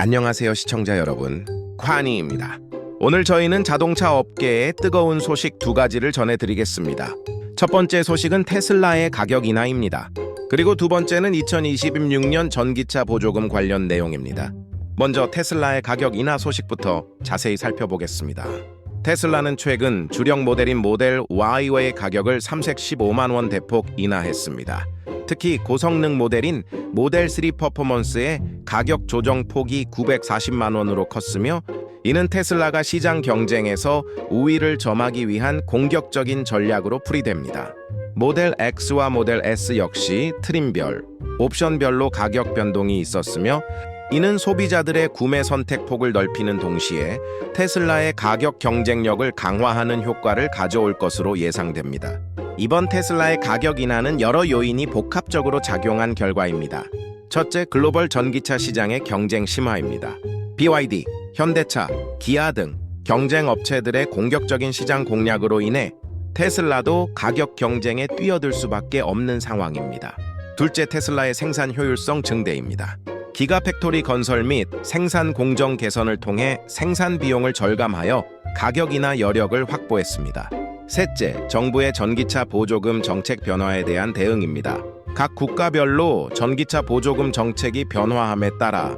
안녕하세요 시청자 여러분, 콰니입니다. 오늘 저희는 자동차 업계의 뜨거운 소식 두 가지를 전해드리겠습니다. 첫 번째 소식은 테슬라의 가격 인하입니다. 그리고 두 번째는 2026년 전기차 보조금 관련 내용입니다. 먼저 테슬라의 가격 인하 소식부터 자세히 살펴보겠습니다. 테슬라는 최근 주력 모델인 모델 Y의 가격을 315만 원 대폭 인하했습니다. 특히 고성능 모델인 모델 3 퍼포먼스의 가격 조정 폭이 940만 원으로 컸으며, 이는 테슬라가 시장 경쟁에서 우위를 점하기 위한 공격적인 전략으로 풀이됩니다. 모델 X와 모델 S 역시 트림별, 옵션별로 가격 변동이 있었으며, 이는 소비자들의 구매 선택 폭을 넓히는 동시에 테슬라의 가격 경쟁력을 강화하는 효과를 가져올 것으로 예상됩니다. 이번 테슬라의 가격 인하는 여러 요인이 복합적으로 작용한 결과입니다. 첫째, 글로벌 전기차 시장의 경쟁 심화입니다. BYD, 현대차, 기아 등 경쟁 업체들의 공격적인 시장 공략으로 인해 테슬라도 가격 경쟁에 뛰어들 수밖에 없는 상황입니다. 둘째, 테슬라의 생산 효율성 증대입니다. 기가팩토리 건설 및 생산 공정 개선을 통해 생산 비용을 절감하여 가격 인하 여력을 확보했습니다. 셋째, 정부의 전기차 보조금 정책 변화에 대한 대응입니다. 각 국가별로 전기차 보조금 정책이 변화함에 따라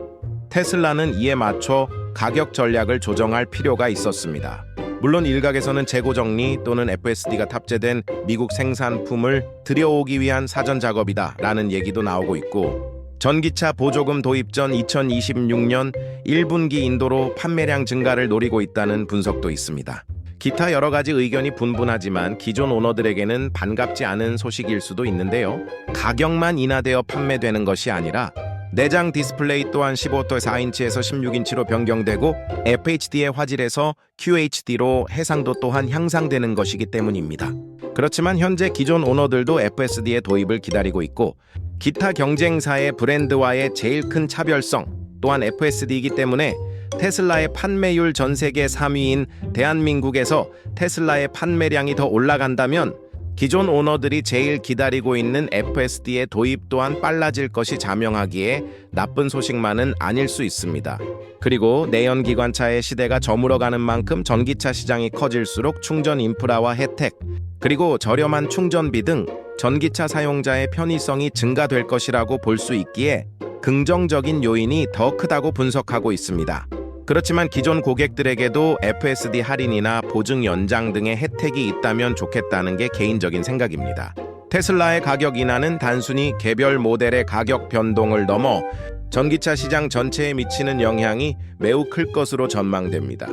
테슬라는 이에 맞춰 가격 전략을 조정할 필요가 있었습니다. 물론 일각에서는 재고 정리 또는 FSD가 탑재된 미국 생산품을 들여오기 위한 사전 작업이다라는 얘기도 나오고 있고, 전기차 보조금 도입 전 2026년 1분기 인도로 판매량 증가를 노리고 있다는 분석도 있습니다. 기타 여러 가지 의견이 분분하지만 기존 오너들에게는 반갑지 않은 소식일 수도 있는데요. 가격만 인하되어 판매되는 것이 아니라 내장 디스플레이 또한 15.4인치에서 16인치로 변경되고 FHD의 화질에서 QHD로 해상도 또한 향상되는 것이기 때문입니다. 그렇지만 현재 기존 오너들도 FSD의 도입을 기다리고 있고, 기타 경쟁사의 브랜드와의 제일 큰 차별성 또한 FSD이기 때문에 테슬라의 판매율 전 세계 3위인 대한민국에서 테슬라의 판매량이 더 올라간다면 기존 오너들이 제일 기다리고 있는 FSD의 도입 또한 빨라질 것이 자명하기에 나쁜 소식만은 아닐 수 있습니다. 그리고 내연기관차의 시대가 저물어가는 만큼 전기차 시장이 커질수록 충전 인프라와 혜택, 그리고 저렴한 충전비 등 전기차 사용자의 편의성이 증가될 것이라고 볼 수 있기에 긍정적인 요인이 더 크다고 분석하고 있습니다. 그렇지만 기존 고객들에게도 FSD 할인이나 보증 연장 등의 혜택이 있다면 좋겠다는 게 개인적인 생각입니다. 테슬라의 가격 인하는 단순히 개별 모델의 가격 변동을 넘어 전기차 시장 전체에 미치는 영향이 매우 클 것으로 전망됩니다.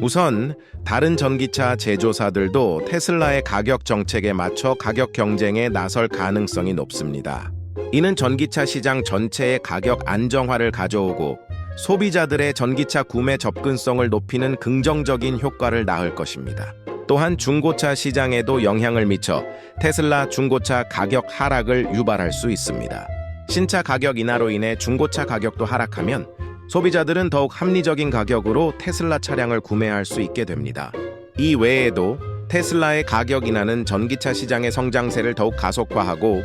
우선 다른 전기차 제조사들도 테슬라의 가격 정책에 맞춰 가격 경쟁에 나설 가능성이 높습니다. 이는 전기차 시장 전체의 가격 안정화를 가져오고 소비자들의 전기차 구매 접근성을 높이는 긍정적인 효과를 낳을 것입니다. 또한 중고차 시장에도 영향을 미쳐 테슬라 중고차 가격 하락을 유발할 수 있습니다. 신차 가격 인하로 인해 중고차 가격도 하락하면 소비자들은 더욱 합리적인 가격으로 테슬라 차량을 구매할 수 있게 됩니다. 이 외에도 테슬라의 가격 인하는 전기차 시장의 성장세를 더욱 가속화하고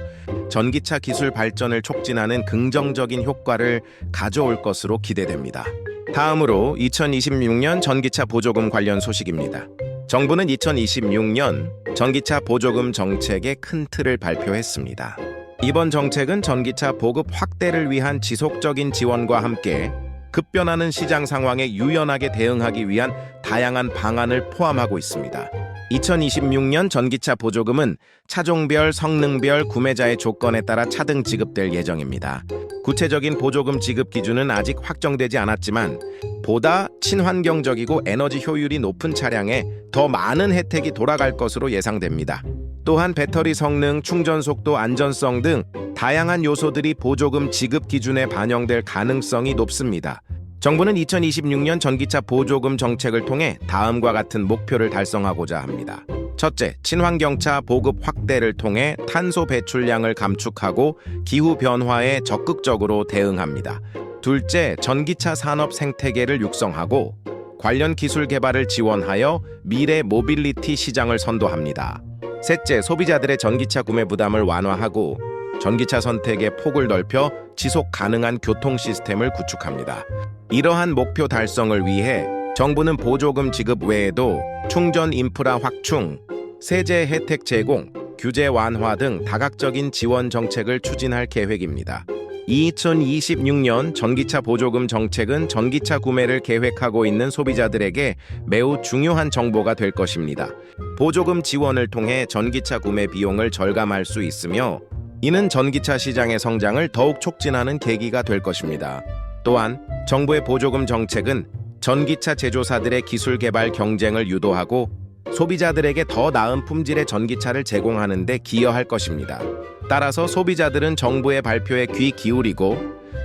전기차 기술 발전을 촉진하는 긍정적인 효과를 가져올 것으로 기대됩니다. 다음으로 2026년 전기차 보조금 관련 소식입니다. 정부는 2026년 전기차 보조금 정책의 큰 틀을 발표했습니다. 이번 정책은 전기차 보급 확대를 위한 지속적인 지원과 함께 급변하는 시장 상황에 유연하게 대응하기 위한 다양한 방안을 포함하고 있습니다. 2026년 전기차 보조금은 차종별, 성능별, 구매자의 조건에 따라 차등 지급될 예정입니다. 구체적인 보조금 지급 기준은 아직 확정되지 않았지만 보다 친환경적이고 에너지 효율이 높은 차량에 더 많은 혜택이 돌아갈 것으로 예상됩니다. 또한 배터리 성능, 충전 속도, 안전성 등 다양한 요소들이 보조금 지급 기준에 반영될 가능성이 높습니다. 정부는 2026년 전기차 보조금 정책을 통해 다음과 같은 목표를 달성하고자 합니다. 첫째, 친환경차 보급 확대를 통해 탄소 배출량을 감축하고 기후 변화에 적극적으로 대응합니다. 둘째, 전기차 산업 생태계를 육성하고 관련 기술 개발을 지원하여 미래 모빌리티 시장을 선도합니다. 셋째, 소비자들의 전기차 구매 부담을 완화하고 전기차 선택의 폭을 넓혀 지속 가능한 교통 시스템을 구축합니다. 이러한 목표 달성을 위해 정부는 보조금 지급 외에도 충전 인프라 확충, 세제 혜택 제공, 규제 완화 등 다각적인 지원 정책을 추진할 계획입니다. 2026년 전기차 보조금 정책은 전기차 구매를 계획하고 있는 소비자들에게 매우 중요한 정보가 될 것입니다. 보조금 지원을 통해 전기차 구매 비용을 절감할 수 있으며 이는 전기차 시장의 성장을 더욱 촉진하는 계기가 될 것입니다. 또한 정부의 보조금 정책은 전기차 제조사들의 기술 개발 경쟁을 유도하고 소비자들에게 더 나은 품질의 전기차를 제공하는 데 기여할 것입니다. 따라서 소비자들은 정부의 발표에 귀 기울이고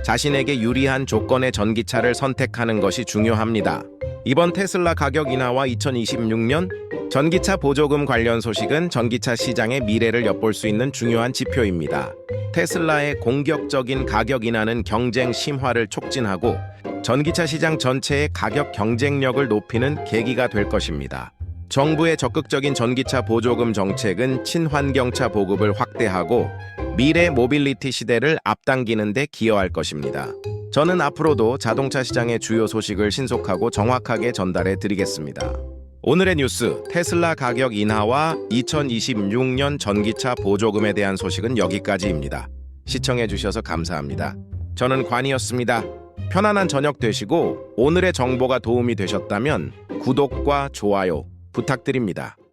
자신에게 유리한 조건의 전기차를 선택하는 것이 중요합니다. 이번 테슬라 가격 인하와 2026년 전기차 보조금 관련 소식은 전기차 시장의 미래를 엿볼 수 있는 중요한 지표입니다. 테슬라의 공격적인 가격 인하는 경쟁 심화를 촉진하고 전기차 시장 전체의 가격 경쟁력을 높이는 계기가 될 것입니다. 정부의 적극적인 전기차 보조금 정책은 친환경차 보급을 확대하고 미래 모빌리티 시대를 앞당기는 데 기여할 것입니다. 저는 앞으로도 자동차 시장의 주요 소식을 신속하고 정확하게 전달해 드리겠습니다. 오늘의 뉴스, 테슬라 가격 인하와 2026년 전기차 보조금에 대한 소식은 여기까지입니다. 시청해 주셔서 감사합니다. 저는 관이었습니다. 편안한 저녁 되시고 오늘의 정보가 도움이 되셨다면 구독과 좋아요 부탁드립니다.